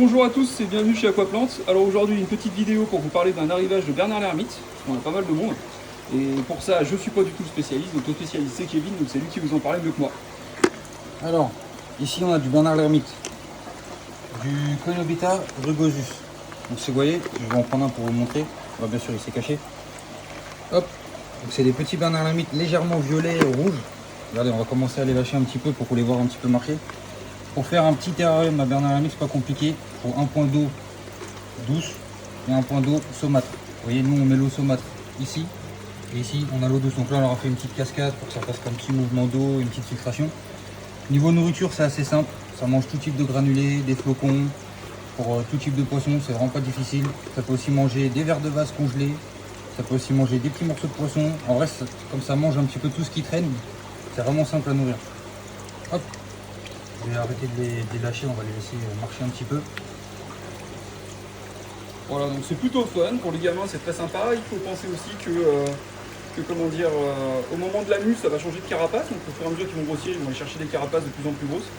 Bonjour à tous et bienvenue chez Aquaplante. Alors aujourd'hui une petite vidéo pour vous parler d'un arrivage de Bernard l'Ermite, parce qu'on a pas mal de monde. Et pour ça je suis pas du tout le spécialiste, donc le spécialiste c'est Kevin, donc c'est lui qui vous en parlait mieux que moi. Alors, ici on a du Bernard l'Ermite, du Coenobita rugosus. Donc si vous voyez, je vais en prendre un pour vous montrer. Bien sûr il s'est caché. Hop, donc c'est des petits Bernard l'Ermite légèrement violets et rouges. Regardez, on va commencer à les lâcher un petit peu pour vous les voir un petit peu marcher. Pour faire un petit terrarium à Bernard l'Ermite, c'est pas compliqué. Pour un point d'eau douce et un point d'eau saumâtre. Vous voyez, nous on met l'eau saumâtre ici. Et ici on a l'eau douce. Donc là on leur a fait une petite cascade pour que ça fasse comme un petit mouvement d'eau, une petite filtration. Niveau nourriture, c'est assez simple. Ça mange tout type de granulés, des flocons, pour tout type de poisson, c'est vraiment pas difficile. Ça peut aussi manger des vers de vase congelés. Ça peut aussi manger des petits morceaux de poisson. En vrai, comme ça mange un petit peu tout ce qui traîne, c'est vraiment simple à nourrir. Hop, je vais arrêter de les lâcher, on va les laisser marcher un petit peu. Voilà, donc c'est plutôt fun, pour les gamins c'est très sympa. Il faut penser aussi que comment dire, au moment de la mue ça va changer de carapace, donc au fur et à mesure qu'ils vont grossir, ils vont aller chercher des carapaces de plus en plus grosses.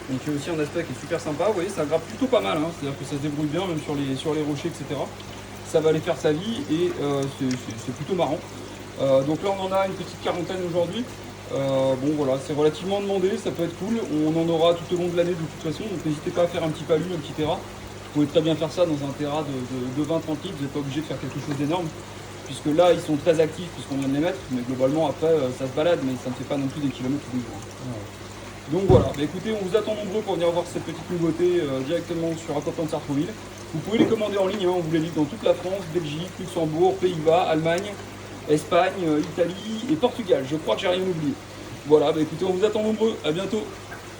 Donc il y a aussi un aspect qui est super sympa, vous voyez, ça grappe plutôt pas mal, hein. C'est-à-dire que ça se débrouille bien, même sur les rochers, etc. Ça va aller faire sa vie et c'est plutôt marrant. Donc là on en a une petite quarantaine aujourd'hui. Bon voilà, c'est relativement demandé, ça peut être cool. On en aura tout au long de l'année de toute façon, donc n'hésitez pas à faire un petit palu, un petit terra. Vous pouvez très bien faire ça dans un terra de 20-30 litres, vous n'êtes pas obligé de faire quelque chose d'énorme. Puisque là ils sont très actifs puisqu'on vient de les mettre, mais globalement après ça se balade, mais ça ne fait pas non plus des kilomètres tous les jours. Ouais. Donc voilà, bah écoutez, on vous attend nombreux pour venir voir cette petite nouveauté directement sur Aquaplante Sartrouville. Vous pouvez les commander en ligne, hein, on vous les livre dans toute la France, Belgique, Luxembourg, Pays-Bas, Allemagne, Espagne, Italie et Portugal. Je crois que j'ai rien oublié. Voilà, bah écoutez, on vous attend nombreux, à bientôt.